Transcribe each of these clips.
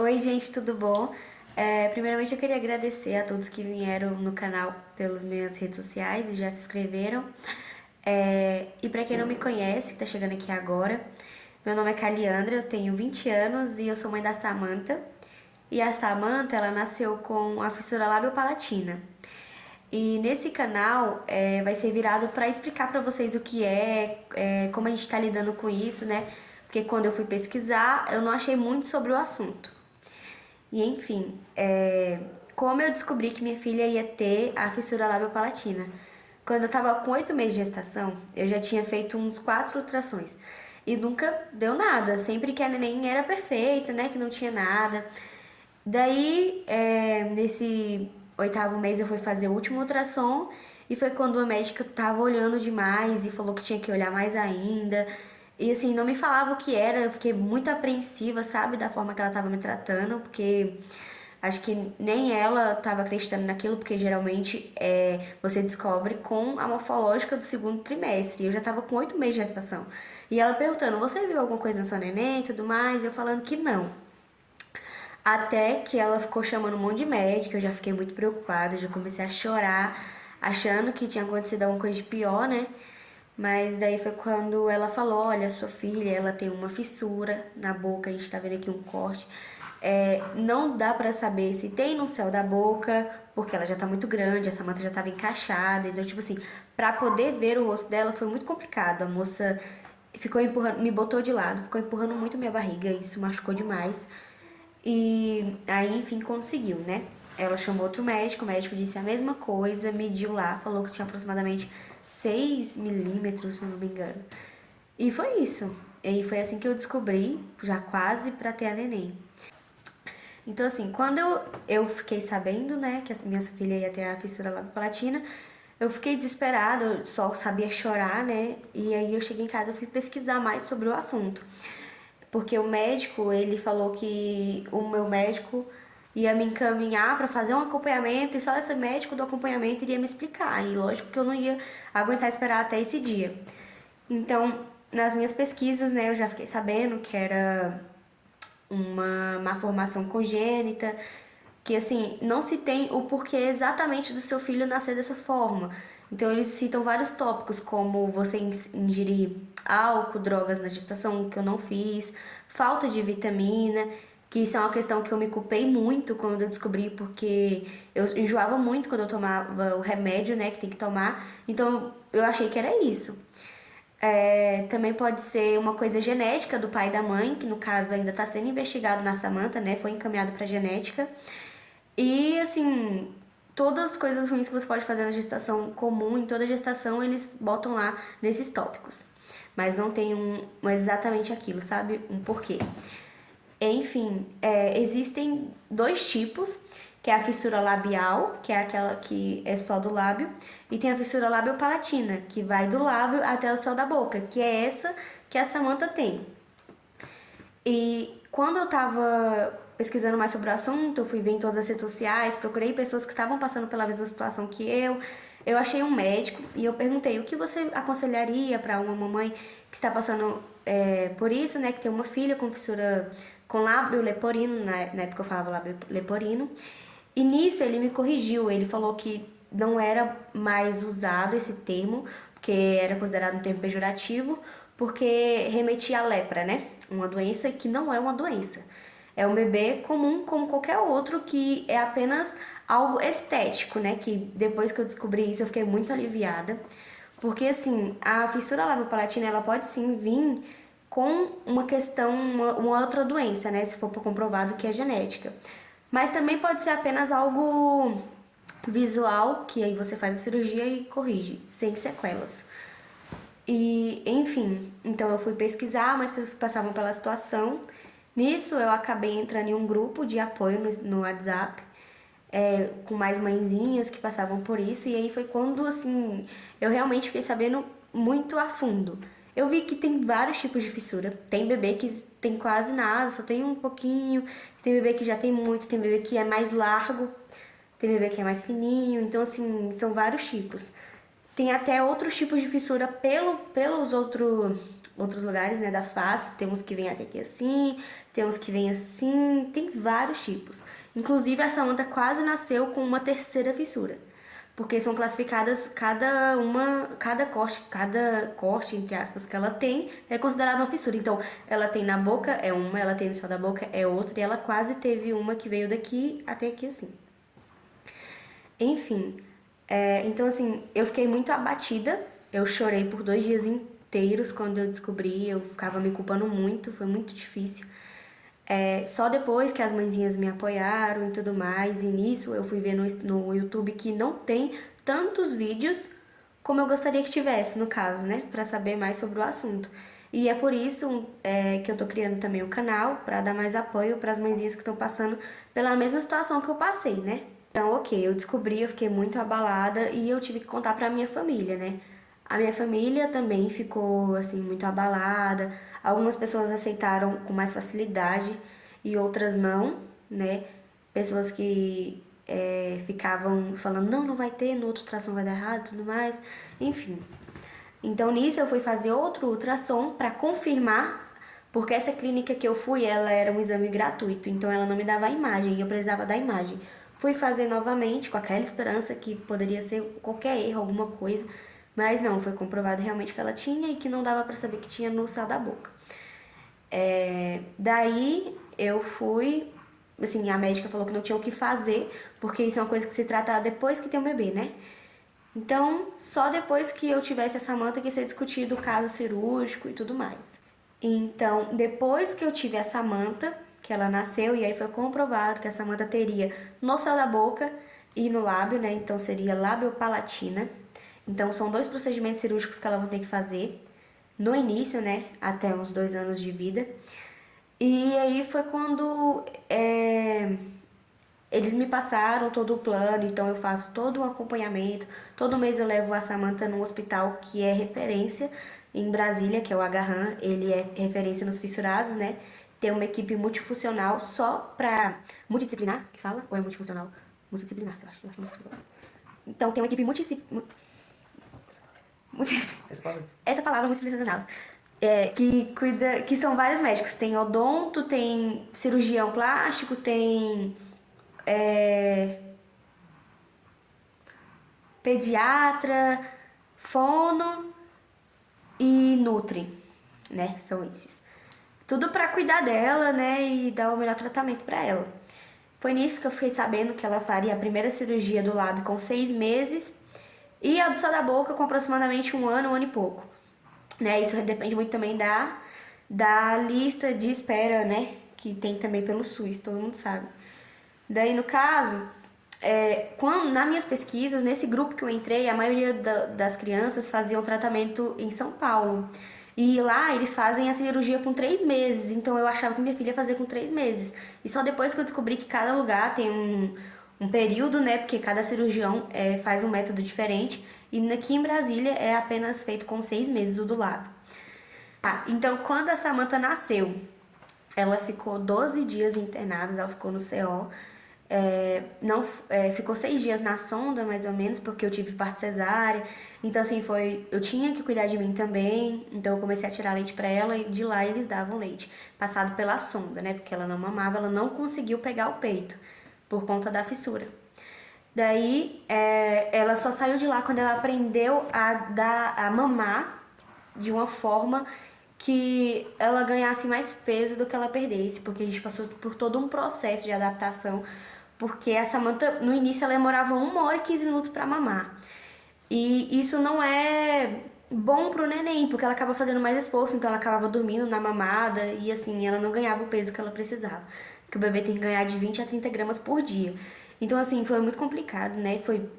Oi, gente, tudo bom? Primeiramente, eu queria agradecer a todos que vieram no canal pelas minhas redes sociais e já se inscreveram. E para quem não me conhece, que tá chegando aqui agora, meu nome é Caliandra, eu tenho 20 anos e eu sou mãe da Samantha. E a Samantha, ela nasceu com a fissura labiopalatina. E nesse canal vai ser virado para explicar para vocês o que como a gente está lidando com isso, né? Porque quando eu fui pesquisar, eu não achei muito sobre o assunto. E enfim, como eu descobri que minha filha ia ter a fissura labiopalatina? Quando eu tava com 8 meses de gestação, eu já tinha feito uns 4 ultrassons. E nunca deu nada. Sempre que a neném era perfeita, né? Que não tinha nada. Daí, nesse 8º mês, eu fui fazer o último ultrassom. E foi quando a médica tava olhando demais e falou que tinha que olhar mais ainda. E assim, não me falava o que era, eu fiquei muito apreensiva, sabe, da forma que ela tava me tratando, porque acho que nem ela tava acreditando naquilo, porque geralmente você descobre com a morfológica do segundo trimestre. Eu já tava com 8 meses de gestação. E ela perguntando, você viu alguma coisa na sua neném e tudo mais? Eu falando que não. Até que ela ficou chamando um monte de médico, eu já fiquei muito preocupada, já comecei a chorar, achando que tinha acontecido alguma coisa de pior, né? Mas daí foi quando ela falou, olha, sua filha, ela tem uma fissura na boca, a gente tá vendo aqui um corte. Não dá pra saber se tem no céu da boca, porque ela já tá muito grande, a Samantha já tava encaixada, então, tipo assim, pra poder ver o rosto dela foi muito complicado. A moça ficou empurrando, me botou de lado, ficou empurrando muito minha barriga, isso machucou demais. E aí, enfim, conseguiu, né? Ela chamou outro médico, o médico disse a mesma coisa, mediu lá, falou que tinha aproximadamente 6 milímetros, se não me engano. E foi isso. E foi assim que eu descobri, já quase pra ter a neném. Então, assim, quando eu fiquei sabendo, né, que a minha filha ia ter a fissura labiopalatina, eu fiquei desesperada, eu só sabia chorar, né? E aí eu cheguei em casa e fui pesquisar mais sobre o assunto. Porque o médico, ele falou que o meu médico ia me encaminhar para fazer um acompanhamento e só esse médico do acompanhamento iria me explicar. E lógico que eu não ia aguentar esperar até esse dia. Então, nas minhas pesquisas, né, eu já fiquei sabendo que era uma malformação congênita, que assim, não se tem o porquê exatamente do seu filho nascer dessa forma. Então eles citam vários tópicos, como você ingerir álcool, drogas na gestação, que eu não fiz, falta de vitamina, que isso é uma questão que eu me culpei muito quando eu descobri, porque eu enjoava muito quando eu tomava o remédio, né, que tem que tomar. Então eu achei que era isso. Também pode ser uma coisa genética do pai e da mãe, que no caso ainda está sendo investigado na Samantha, né? Foi encaminhado para genética. E assim, todas as coisas ruins que você pode fazer na gestação comum, em toda gestação, eles botam lá nesses tópicos. Mas não tem exatamente aquilo, sabe? Um porquê. Enfim, existem dois tipos, que é a fissura labial, que é aquela que é só do lábio, e tem a fissura labiopalatina, que vai do lábio até o céu da boca, que é essa que a Samantha tem. E quando eu tava pesquisando mais sobre o assunto, eu fui ver em todas as redes sociais, procurei pessoas que estavam passando pela mesma situação que eu achei um médico e eu perguntei o que você aconselharia para uma mamãe que está passando por isso, né, que tem uma filha com fissura com lábio leporino, na época eu falava lábio leporino, e nisso ele me corrigiu, ele falou que não era mais usado esse termo, porque era considerado um termo pejorativo, porque remetia à lepra, né? Uma doença que não é uma doença. É um bebê comum como qualquer outro, que é apenas algo estético, né? Que depois que eu descobri isso eu fiquei muito aliviada. Porque assim, a fissura labiopalatina ela pode sim vir com uma questão, uma outra doença, né? Se for comprovado que é genética. Mas também pode ser apenas algo visual, que aí você faz a cirurgia e corrige, sem sequelas. E, enfim, então eu fui pesquisar mais pessoas que passavam pela situação. Nisso eu acabei entrando em um grupo de apoio no WhatsApp, com mais mãezinhas que passavam por isso. E aí foi quando, assim, eu realmente fiquei sabendo muito a fundo. Eu vi que tem vários tipos de fissura. Tem bebê que tem quase nada, só tem um pouquinho. Tem bebê que já tem muito, tem bebê que é mais largo, tem bebê que é mais fininho. Então, assim, são vários tipos. Tem até outros tipos de fissura pelos outros lugares, né, da face. Tem uns que vêm até aqui assim, tem uns que vêm assim, tem vários tipos. Inclusive, a Samantha quase nasceu com uma terceira fissura. Porque são classificadas cada corte, entre aspas, que ela tem é considerada uma fissura. Então, ela tem na boca é uma, ela tem no céu da boca é outra, e ela quase teve uma que veio daqui até aqui assim. Enfim, então assim, eu fiquei muito abatida, eu chorei por 2 dias inteiros quando eu descobri, eu ficava me culpando muito, foi muito difícil. Só depois que as mãezinhas me apoiaram e tudo mais, e nisso eu fui ver no YouTube que não tem tantos vídeos como eu gostaria que tivesse, no caso, né? Pra saber mais sobre o assunto. E é por isso que eu tô criando também o canal, pra dar mais apoio para as mãezinhas que estão passando pela mesma situação que eu passei, né? Então, ok, eu descobri, eu fiquei muito abalada e eu tive que contar pra minha família, né? A minha família também ficou, assim, muito abalada. Algumas pessoas aceitaram com mais facilidade e outras não, né? Pessoas que ficavam falando, não, não vai ter, no outro ultrassom vai dar errado e tudo mais. Enfim. Então, nisso, eu fui fazer outro ultrassom pra confirmar, porque essa clínica que eu fui, ela era um exame gratuito, então ela não me dava a imagem e eu precisava da imagem. Fui fazer novamente com aquela esperança que poderia ser qualquer erro, alguma coisa, mas não, foi comprovado realmente que ela tinha e que não dava pra saber que tinha no céu da boca. Daí eu fui, assim, a médica falou que não tinha o que fazer, porque isso é uma coisa que se trata depois que tem um bebê, né? Então, só depois que eu tivesse a Samantha que ia ser discutido o caso cirúrgico e tudo mais. Então, depois que eu tive a Samantha, que ela nasceu, e aí foi comprovado que a Samantha teria no céu da boca e no lábio, né? Então seria labiopalatina. Então são 2 procedimentos cirúrgicos que ela vai ter que fazer no início, né? Até uns 2 anos de vida. E aí foi quando eles me passaram todo o plano, então eu faço todo o acompanhamento. Todo mês eu levo a Samantha num hospital que é referência em Brasília, que é o Agarran. Ele é referência nos fissurados, né? Tem uma equipe multifuncional só pra... Multidisciplinar, que fala? Ou é multifuncional? Multidisciplinar, eu acho que é multidisciplinar. Então tem uma equipe essa palavra multidisciplinar. Que cuida... Que são vários médicos. Tem odonto, tem cirurgião plástico, tem... pediatra, fono e nutri, né? São esses. Tudo pra cuidar dela, né? E dar o melhor tratamento pra ela. Foi nisso que eu fiquei sabendo que ela faria a primeira cirurgia do lábio com 6 meses e a do céu da boca com aproximadamente 1 ano e pouco. Né? Isso depende muito também da lista de espera, né? Que tem também pelo SUS, todo mundo sabe. Daí, no caso, nas minhas pesquisas, nesse grupo que eu entrei, a maioria das crianças faziam tratamento em São Paulo. E lá eles fazem a cirurgia com 3 meses, então eu achava que minha filha ia fazer com 3 meses. E só depois que eu descobri que cada lugar tem um período, né? Porque cada cirurgião faz um método diferente. E aqui em Brasília é apenas feito com 6 meses o do lábio. Então quando a Samantha nasceu, ela ficou 12 dias internada, ela ficou no CO. Não, ficou 6 dias na sonda, mais ou menos, porque eu tive parto cesárea. Então, assim, eu tinha que cuidar de mim também. Então, eu comecei a tirar leite pra ela e de lá eles davam leite, passado pela sonda, né? Porque ela não mamava, ela não conseguiu pegar o peito, por conta da fissura. Daí, ela só saiu de lá quando ela aprendeu a mamar de uma forma que ela ganhasse mais peso do que ela perdesse, porque a gente passou por todo um processo de adaptação, porque a Samantha, no início, ela demorava 1 hora e 15 minutos para mamar. E isso não é bom pro neném, porque ela acaba fazendo mais esforço, então ela acabava dormindo na mamada e assim, ela não ganhava o peso que ela precisava. Porque o bebê tem que ganhar de 20 a 30 gramas por dia. Então, assim, foi muito complicado, né? Foi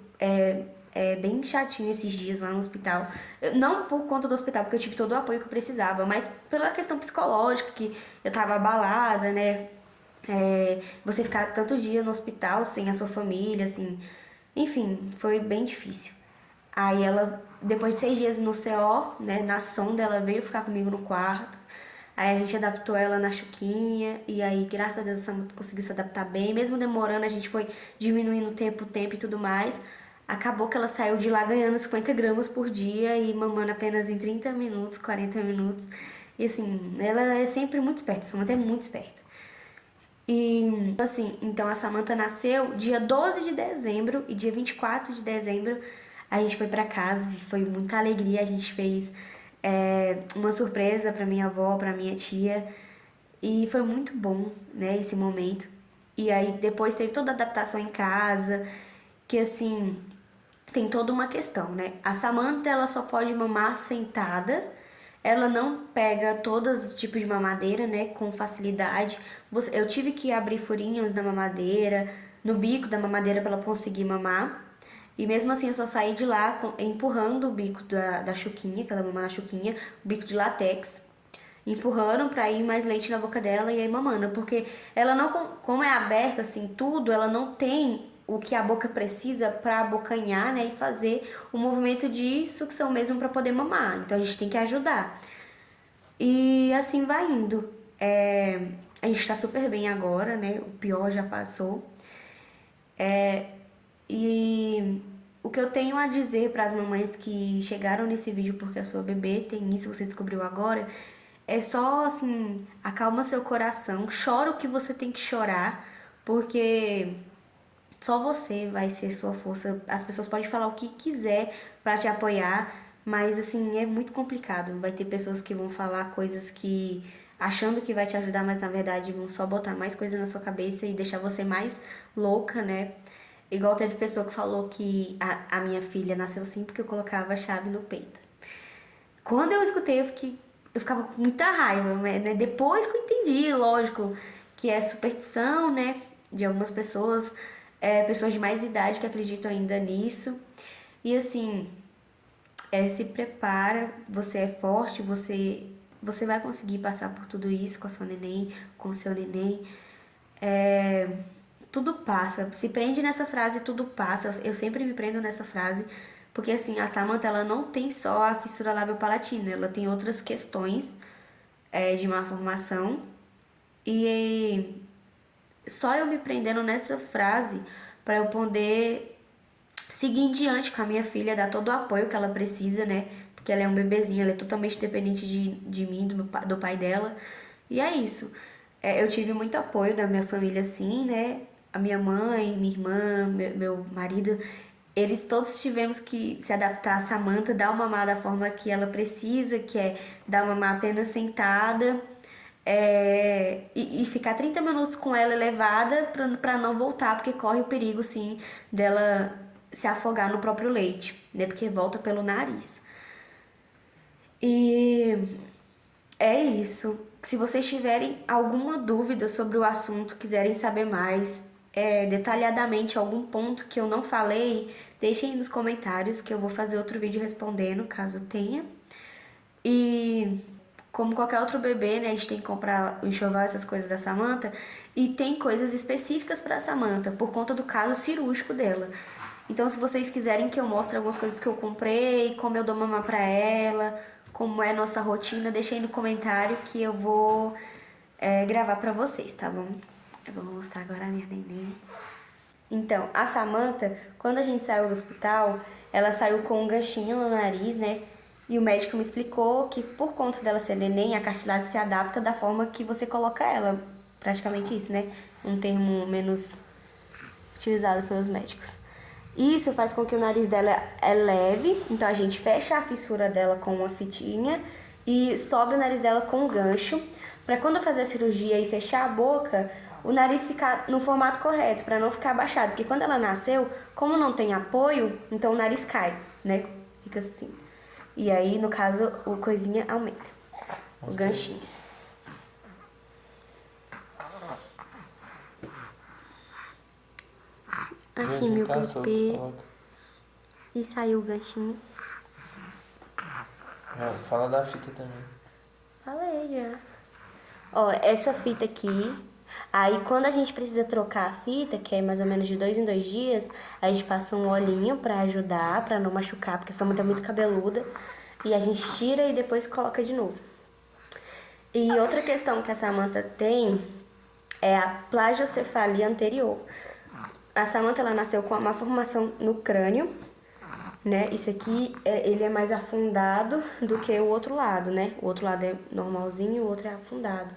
bem chatinho esses dias lá no hospital. Não por conta do hospital, porque eu tive todo o apoio que eu precisava, mas pela questão psicológica, que eu tava abalada, né? Você ficar tanto dia no hospital sem a sua família, assim. Enfim, foi bem difícil. Aí ela, depois de 6 dias no CO, né, na sonda, ela veio ficar comigo no quarto. Aí a gente adaptou ela na chuquinha, e aí, graças a Deus, a Samantha conseguiu se adaptar bem. Mesmo demorando, a gente foi diminuindo o tempo e tudo mais. Acabou que ela saiu de lá ganhando 50 gramas por dia e mamando apenas em 30 minutos, 40 minutos. E assim, ela é sempre muito esperta, a Samantha é muito esperta. E assim, então a Samantha nasceu dia 12 de dezembro e dia 24 de dezembro a gente foi pra casa e foi muita alegria. A gente fez uma surpresa pra minha avó, pra minha tia e foi muito bom, né, esse momento. E aí depois teve toda a adaptação em casa, que assim, tem toda uma questão, né? A Samantha, ela só pode mamar sentada. Ela não pega todos os tipos de mamadeira, né, com facilidade. Eu tive que abrir furinhos na mamadeira, no bico da mamadeira para ela conseguir mamar. E mesmo assim eu só saí de lá empurrando o bico da chuquinha, que ela mama na chuquinha, o bico de látex, empurrando pra ir mais leite na boca dela e aí mamando, porque ela não, como é aberta assim tudo, ela não tem o que a boca precisa para abocanhar, né, e fazer o movimento de sucção mesmo para poder mamar. Então a gente tem que ajudar. E assim vai indo. A gente tá super bem agora, né? O pior já passou. E o que eu tenho a dizer para as mamães que chegaram nesse vídeo porque a sua bebê tem isso, você descobriu agora, é só assim, acalma seu coração, chora o que você tem que chorar, porque só você vai ser sua força. As pessoas podem falar o que quiser para te apoiar, mas assim, é muito complicado. Vai ter pessoas que vão falar coisas que achando que vai te ajudar, mas na verdade vão só botar mais coisa na sua cabeça e deixar você mais louca, né? Igual teve pessoa que falou que a minha filha nasceu assim porque eu colocava a chave no peito. Quando eu escutei, eu ficava com muita raiva, né? Depois que eu entendi, lógico, que é superstição, né? De algumas pessoas, pessoas de mais idade que acreditam ainda nisso. E assim, se prepara, você é forte, você vai conseguir passar por tudo isso com a sua neném, com o seu neném. Tudo passa. Se prende nessa frase, tudo passa. Eu sempre me prendo nessa frase, porque assim, a Samantha, ela não tem só a fissura lábio-palatina, ela tem outras questões de má formação. E só eu me prendendo nessa frase para eu poder seguir em diante com a minha filha, dar todo o apoio que ela precisa, né? Porque ela é um bebezinho, ela é totalmente dependente de mim, do pai dela. E é isso. Eu tive muito apoio da minha família, assim, né? A minha mãe, minha irmã, meu marido, eles todos tivemos que se adaptar a Samantha, dar uma mamar da forma que ela precisa, que é dar uma mamar apenas sentada. E ficar 30 minutos com ela elevada pra não voltar, porque corre o perigo, sim, dela se afogar no próprio leite, né? Porque volta pelo nariz. E é isso. Se vocês tiverem alguma dúvida sobre o assunto, quiserem saber mais, detalhadamente algum ponto que eu não falei, deixem aí nos comentários que eu vou fazer outro vídeo respondendo, caso tenha. E como qualquer outro bebê, né, a gente tem que comprar o enxoval, essas coisas da Samantha, e tem coisas específicas para a Samantha, por conta do caso cirúrgico dela. Então, se vocês quiserem que eu mostre algumas coisas que eu comprei, como eu dou mamar pra ela, como é a nossa rotina, deixa aí no comentário que eu vou gravar pra vocês, tá bom? Eu vou mostrar agora a minha neném. Então, a Samantha, quando a gente saiu do hospital, ela saiu com um ganchinho no nariz, né? E o médico me explicou que por conta dela ser neném, a cartilagem se adapta da forma que você coloca ela. Praticamente isso, né? Um termo menos utilizado pelos médicos. Isso faz com que o nariz dela é leve, então a gente fecha a fissura dela com uma fitinha e sobe o nariz dela com um gancho, para quando eu fazer a cirurgia e fechar a boca, o nariz ficar no formato correto, para não ficar abaixado, porque quando ela nasceu, como não tem apoio, então o nariz cai, né? Fica assim. E aí, no caso, o coisinha aumenta, o ganchinho. Aqui, meu bebê. E saiu o ganchinho. Fala da fita também. Falei já. Ó, essa fita aqui. Aí, quando a gente precisa trocar a fita, que é mais ou menos de 2 em 2 dias, a gente passa um olhinho pra ajudar, pra não machucar, porque essa manta é muito cabeluda. E a gente tira e depois coloca de novo. E outra questão que a Samantha tem é a plagiocefalia anterior. A Samantha, ela nasceu com uma malformação no crânio né? Isso aqui, ele é mais afundado do que o outro lado, né? O outro lado é normalzinho e o outro é afundado.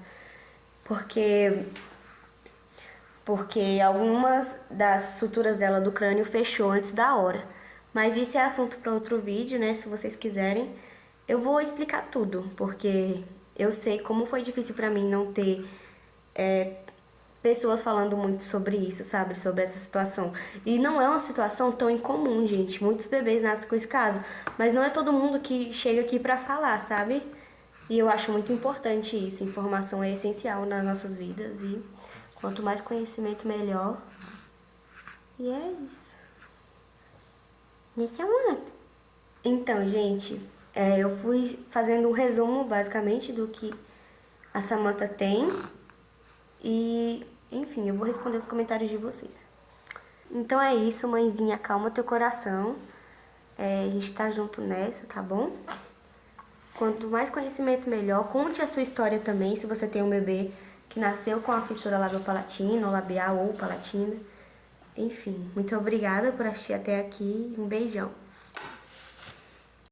Porque algumas das suturas dela do crânio fechou antes da hora. Mas isso é assunto para outro vídeo, né? Se vocês quiserem, eu vou explicar tudo, porque eu sei como foi difícil para mim não ter pessoas falando muito sobre isso, sabe? Sobre essa situação. E não é uma situação tão incomum, gente. Muitos bebês nascem com esse caso, mas não é todo mundo que chega aqui para falar, sabe? E eu acho muito importante isso. Informação é essencial nas nossas vidas e quanto mais conhecimento, melhor. E é isso. Esse é um ato. Então, gente, eu fui fazendo um resumo, basicamente, do que a Samantha tem. E, enfim, eu vou responder os comentários de vocês. Então é isso, mãezinha, calma teu coração. A gente tá junto nessa, tá bom? Quanto mais conhecimento, melhor. Conte a sua história também, se você tem um bebê que nasceu com a fissura labiopalatina, ou labial, ou palatina. Enfim, muito obrigada por assistir até aqui. Um beijão.